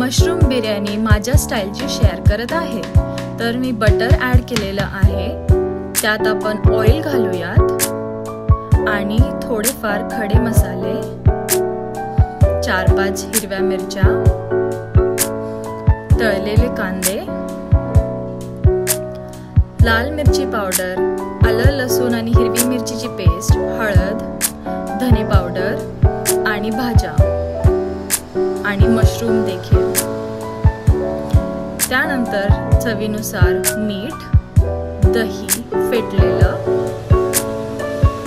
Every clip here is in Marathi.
मशरूम बिर्याणी माझ्या स्टाईलची शेअर करत आहे। तर मी बटर ॲड केलेलं आहे, त्यात आपण ऑइल घालूयात आणि थोडेफार खडे मसाले, 4-5 हिरव्या मिरच्या, तळलेले कांदे, लाल मिरची पावडर, आलं लसूण आणि हिरवी मिरचीची पेस्ट, हळद, धने पावडर आणि भाज्या आणि मशरूम देखील। त्यानंतर चवीनुसार मीठ, दही फेटलेलं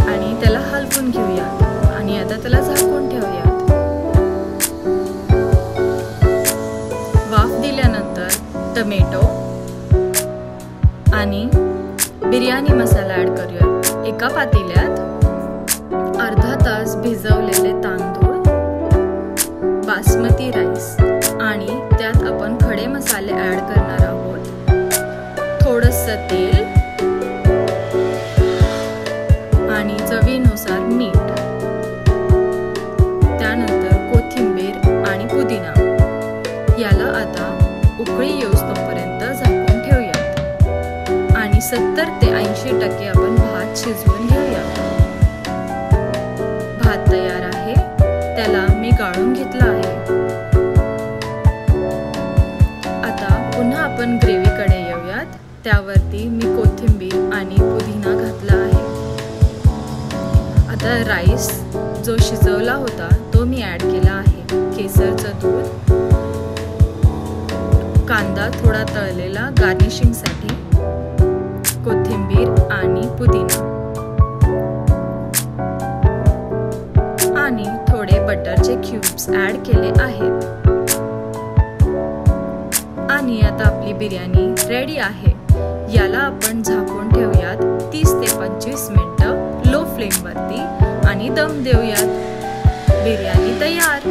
आणि त्याला हलवून घेऊयात आणि आता त्याला झाकून ठेवूयात। वाफ दिल्यानंतर टोमॅटो आणि बिर्याणी मसाला ॲड करूयात। एका पातेल्यात अर्धा तास भिजवलेले तांदूळ, बासमती राईस आणि त्यात आपण खडे मसाले ॲड करणार आहोत, थोडंसं तेल आणि चवीनुसार मीठ, त्यानंतर कोथिंबीर आणि पुदिना। याला आता उकळी येऊस्तोपर्यंत झाकून ठेवूयात आणि 70 ते 80% आपण भात शिजवून घेऊयात। भात तयार आहे, त्याला मी गाळून घेतला आहे। आता पुन्हा आपण ग्रेव्हीकडे येऊयात। त्यावरती मी कोथिंबीर आणि पुदिना घातला आहे। आता राईस जो शिजवला होता तो मी ॲड केला आहे, केसरचं दूध, कांदा थोडा तळलेला गार्निशिंगसाठी, कोथिंबीर आणि पुदिना आणि थोडे बटरचे क्यूब्स ॲड केले आहेत। आणि आता आपली बिर्याणी रेडी आहे। याला आपण झाकून ठेवूयात 30 ते 25 मिनिटं लो फ्लेमवरती आणि दम देऊयात। बिर्याणी तयार।